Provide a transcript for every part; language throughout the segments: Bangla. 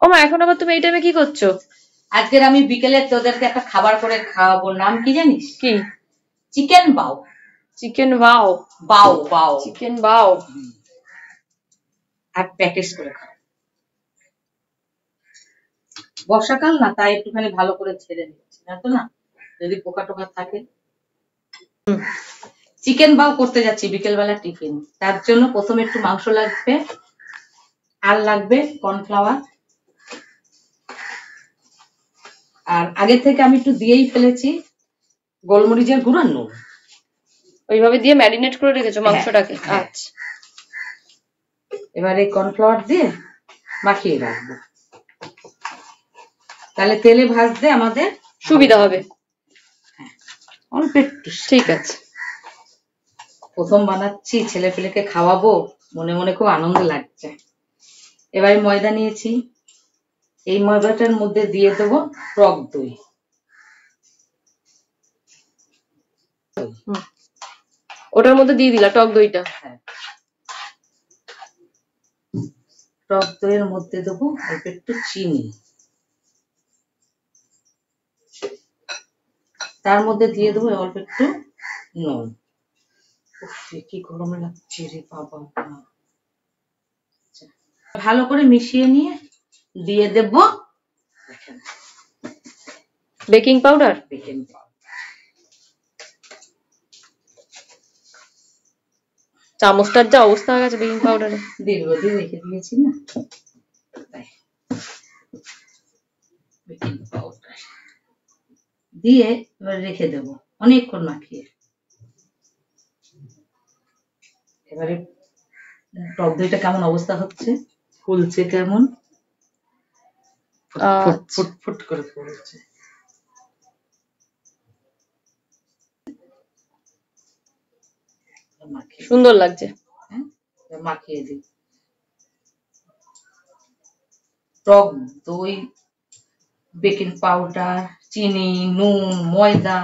ও মা, এখন আবার তুমি এই টাইমে কি করছো? আজকের আমি বিকেলে তোদেরকে একটা খাবার করে খাওয়াবো। নাম কি জানিস? কি? চিকেন বাও। চিকেন বাও? বাও বাও, চিকেন বাও। আর প্যাকেজ করে খাও। বর্ষাকাল না, তাই একটুখানি ভালো করে ছেড়ে নিচ্ছি, না তো না যদি পোকা টোকা থাকে। চিকেন বাও করতে যাচ্ছি বিকেল বেলা টিফিন। তার জন্য প্রথমে একটু মাংস লাগবে, আর লাগবে কর্নফ্লাওয়ার। আর আগে থেকে আমি একটু দিয়েই ফেলেছি গোলমরিচের গুঁড়ো, নুন। ওইভাবে দিয়ে ম্যারিনেট করে রেখেছো মাংসটাকে? আচ্ছা, এবার এই কর্নফ্লাওয়ার দিয়ে মাখিয়ে রাখবো, তাহলে তেলে ভাজতে আমাদের সুবিধা হবে। অল্প একটু। ঠিক আছে। প্রথম বানাচ্ছি, ছেলে পেলেকে খাওয়াবো, মনে মনে খুব আনন্দ লাগছে। এবারে ময়দা নিয়েছি, এই ময়দাটার মধ্যে দিয়ে দেবো টক দই। ওটার মধ্যে দিয়ে দিলা টক দইটা? হ্যাঁ, টক দইয়ের মধ্যে দেবো অল্প একটু চিনি, তার মধ্যে দিয়ে দেবো অল্প একটু নুন। কি গরম লাগছে রে বাবা। ভালো করে মিশিয়ে নিয়ে দিয়ে দেব বেকিং পাউডার। বেকিং পাউডার চামচটার যা অবস্থা হয়ে গেছে বেকিং পাউডারে। দীর্ঘদিন রেখে দিয়েছি না, বেকিং পাউডার দিয়ে এবার রেখে দেব অনেকক্ষণ মাখিয়ে। এবারে টক দইটা কেমন অবস্থা হচ্ছে, ফুলছে কেমন, ফুটফুট করে ফুলছে। সুন্দর লাগছে। মাখিয়ে দিই টক দই, বেকিং পাউডার, চিনি, নুন, ময়দা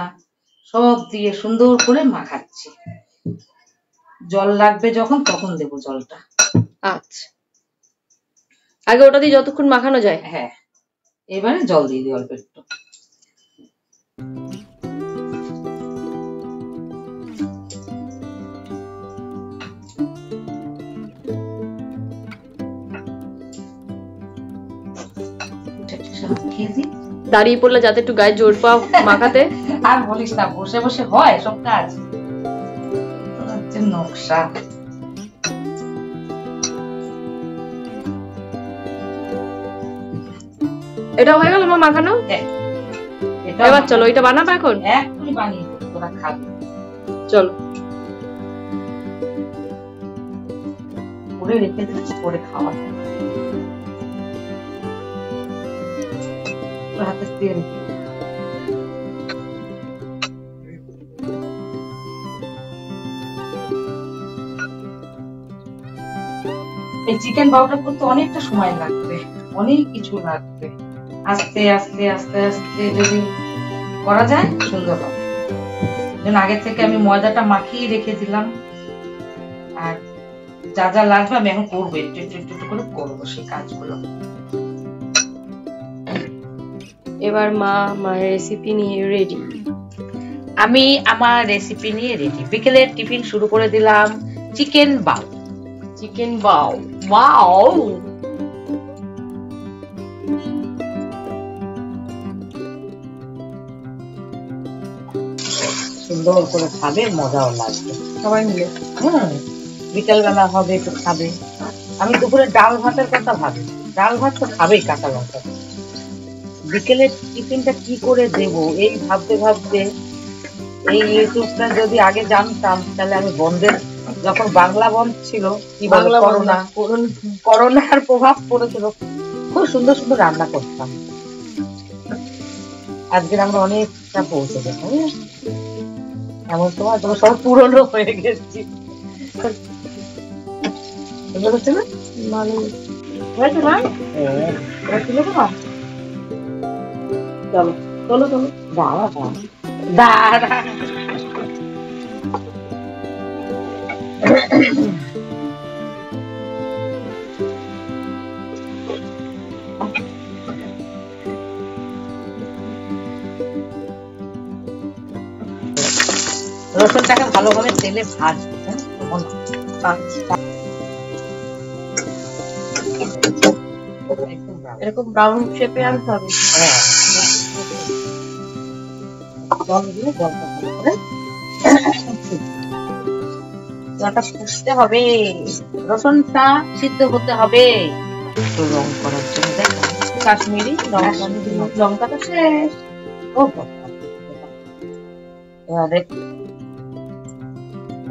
সব দিয়ে সুন্দর করে মাখাচ্ছি। জল লাগবে যখন তখন দেবো জলটা। আচ্ছা, আগে ওটা দিয়ে যতক্ষণ মাখানো যায়। হ্যাঁ, এবারে জল দিয়ে দিই অল্প একটু। দাঁড়িয়ে পড়লে যাতে একটু গায়ে জোর পাও মাখাতে। আর বলিস না, বসে বসে হয় সব কাজ, নকশা। এটা হয়ে গেল আমার মাখানো। এবার চলো এটা বানাবো এখন। এখনই বানিয়ে তোরা খাবি, চলো। করে রেখে দিচ্ছি, করে খাওয়া হাতে তেল। এই চিকেন বাউটা করতে অনেকটা সময় লাগবে, অনেক কিছু লাগবে। আস্তে আস্তে আস্তে আস্তে যদি করা যায় সুন্দর হবে। আগে থেকে আমি ময়দাটা মাখিয়ে রেখে দিলাম, আর যা যা লাগবে আমি এখন করবো, একটু একটু একটু করে করবো সেই কাজগুলো। এবার মা মায়ের রেসিপি নিয়ে রেডি। আমি আমার রেসিপি নিয়ে রেডি। বিকেলের টিফিন শুরু করে দিলাম চিকেন বাও। চিকেন বাও, ওয়াও, সুন্দর করে খাবে, মজাও লাগবে সবাই মিলে। বিকেল বেলা হবে একটু খাবে। আমি দুপুরে ডাল ভাতের কথা ভাবি, ডাল ভাত তো খাবেই কাঁচা লঙ্কা। বিকেলের টিফিনটা কি করে দেব এই ভাবতে ভাবতে, এই ইউটিউবটা যদি আগে জানতাম তাহলে আমি বন্ধের, যখন বাংলা বন্ধ ছিল, কি বাংলা করোনার প্রভাব পড়েছিল, খুব সুন্দর সুন্দর রান্না করতাম। আজকের আমরা অনেকটা পৌঁছে দেবো, এমন সময় তোমার সব পুরনো হয়ে গেছি। চলো চলো চলো, দাঁড়া দাঁড়া। রসুনটাকে ভালোভাবে তেলে ভাজবো। এরকম ব্রাউন শেপে আনতে হবে। জলটা ফুটতে হবে, রসুনটা সিদ্ধ হতে হবে। তো রং করার জন্য দেখো কাশ্মীরি লঙ্কাটা শেষ। এবারে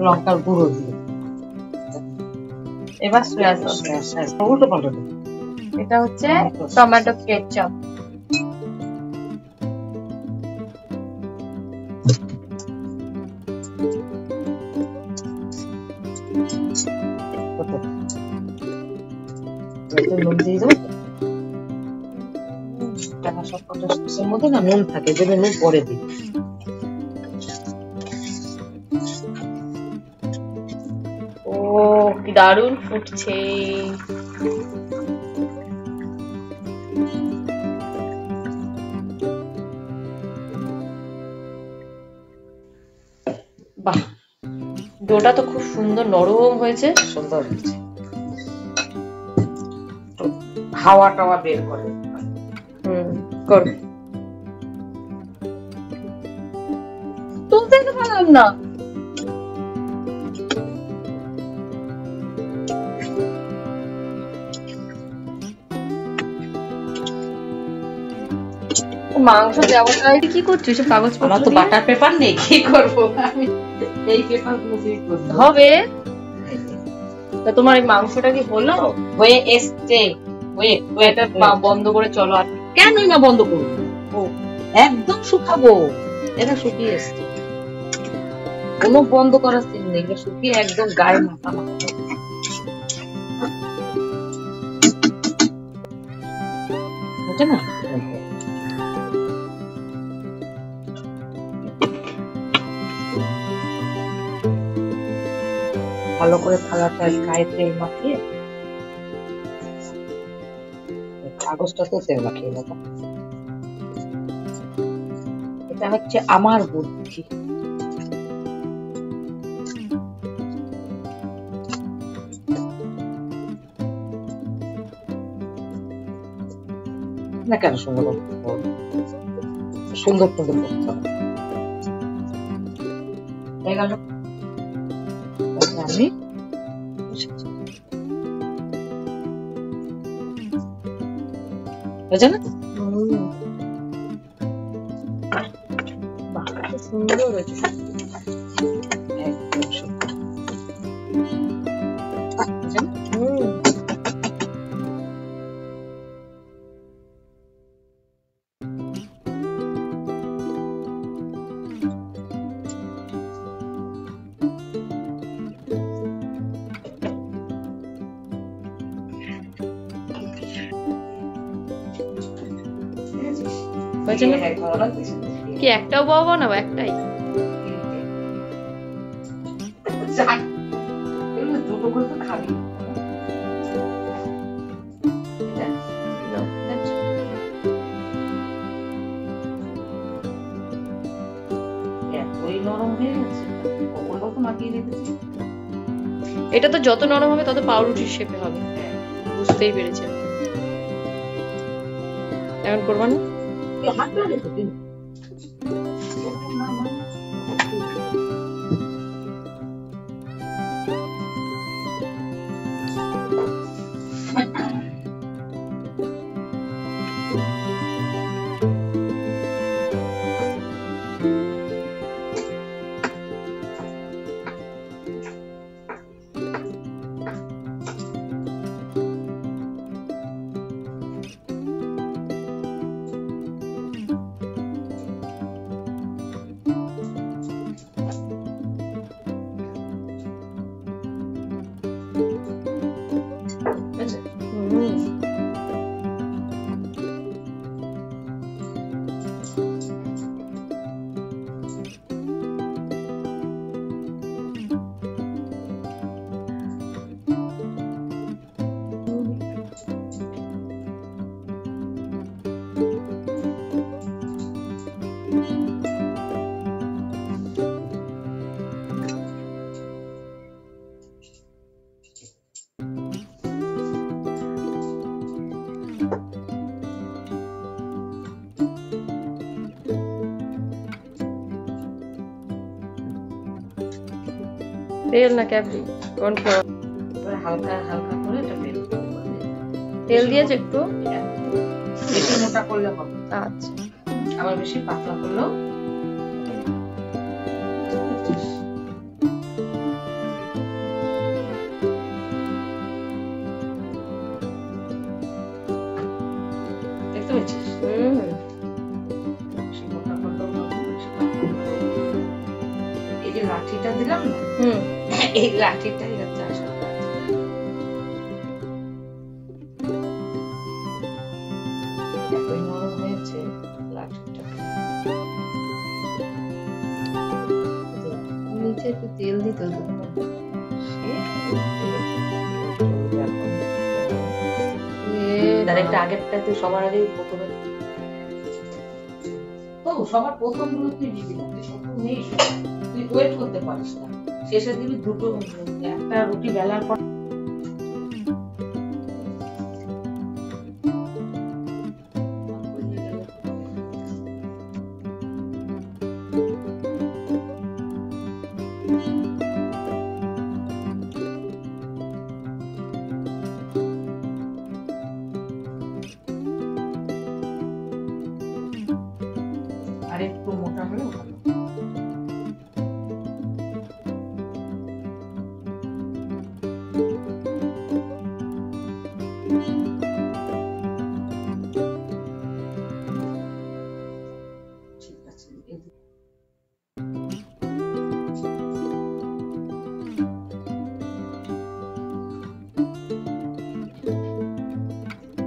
লঙ্কার গুঁড়ো দিয়ে এবার সয়া সস। উল্টো পাল্টো দেবো। এটা হচ্ছে টমেটো কেচাপ। নুন দিয়ে দেবো। সবকটার মধ্যে না নুন থাকে, যদি নুন পরে দিই। ও কি দারুণ ফুটছে। বাহ, ডোটা তো খুব সুন্দর নরম হয়েছে। সুন্দর হয়েছে, হাওয়া টাওয়া বের করে। করো। তুলতে তো পারলাম না। মাংস দেওয়াটাই কি করছো? সব কাগজ আমার তো বাটার পেপার নেই, কি করবো আমি? এই পেপার গুলো দিয়ে করতে হবে। তা তোমার এই মাংসটা কি হলো? হয়ে এসছে। এটা বন্ধ করে চলো। আর কেনই না বন্ধ করবো? ও একদম শুকাবো। এটা শুকিয়ে এসছে, কোনো বন্ধ করার সিন নেই। এটা শুকিয়ে একদম গায়ে মাথা মাথা। ওটা না ভালো করে থালাটা গায়ে তেল মাখিয়ে, কাগজটা তো তেল মাখিয়ে নেবো। এটা হচ্ছে আমার বুদ্ধি। না কেন সুন্দর সুন্দর সুন্দর করতে হবে। হয়ে গেল। আমি হয়েছে না? সুন্দর হয়েছে। একদম সুন্দর। কি একটাও বড় বানাবো? একটাই। দুটো করে তো খাবি। নরম হয়ে গেছে, ওগুলো তো মাখিয়ে রেখেছি। এটা তো যত নরম হবে তত পাউরুটির শেপে হবে। বুঝতেই পেরেছি। এখন করবা না? হাতটা রেখে দিন। তেল না ক্যাপরি কর্নফ্লাওয়ার। এবার হালকা হালকা করে এটা বের করতে হবে। তেল দিয়েছে একটু। বেশি মোটা করলে হবে, আচ্ছা আবার বেশি পাতলা করলেও। দেখতে পেয়েছিস? বেশি মোটা করলেও হবে, বেশি পাতলা করলেও হবে। এই যে লাঠিটা দিলাম না, এই লাঠিটাই হচ্ছে আসল কাজ। এতই নরম হয়েছে লাঠিটা। নিচে একটু তেল দিতে হবে। ডাইরেক্ট আগেরটা তুই সবার আগেই প্রথমে তো সবার প্রথম গুলো তুই দিবি না, তুই প্রথম নেই, তুই ওয়েট করতে পারিস না, শেষে দিবি দুটো, একটা রুটি বেলার পর। আর একটু মোটা হলেও ভালো। ঠিক আছে,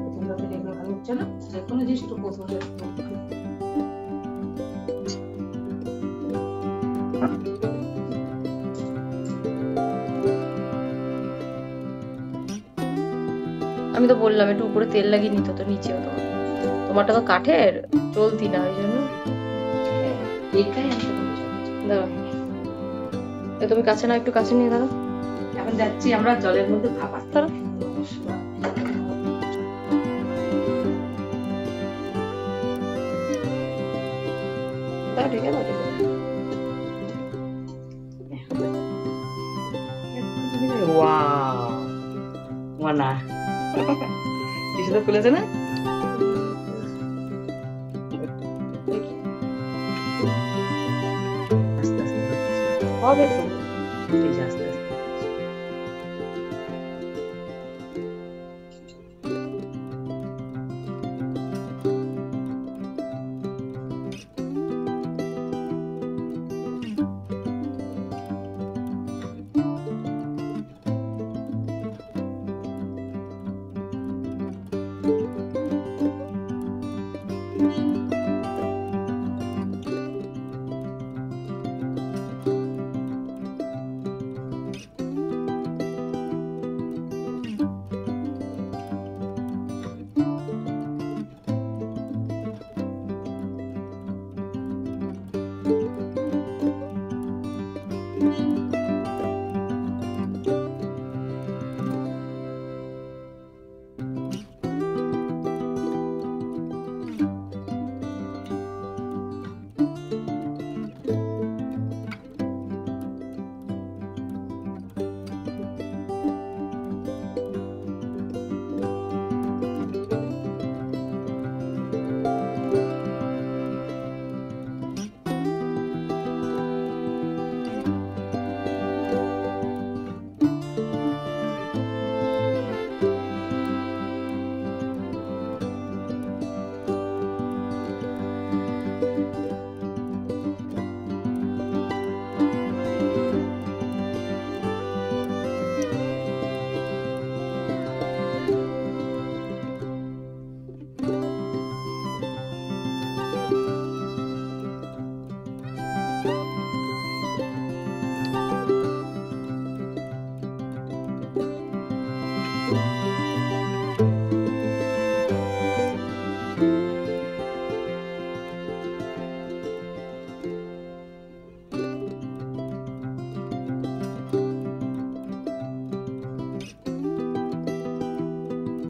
প্রথমটা এগুলো ভালো হচ্ছে না, যে কোনো জিনিস একটু প্রথমটা একটু। আমি তো বললাম একটু উপরে তেল লাগিয়ে নিতে, তো নিচেও তো তোমারটা তো কাঠের চলতি না, ওই জন্য। এইটাই আমি তোকে বোঝাচ্ছি। দাও তুমি কাছে না, একটু কাছে নিয়ে দাঁড়াও। এখন যাচ্ছি আমরা জলের মধ্যে ভাপাতে। দাঁড়াও দাও, ঠিক আছে ঠিক আছে। ওয়াও মানা কি সুন্দর ফুলেছে না? আস্তে আস্তে হবে তো। এই যে আস্তে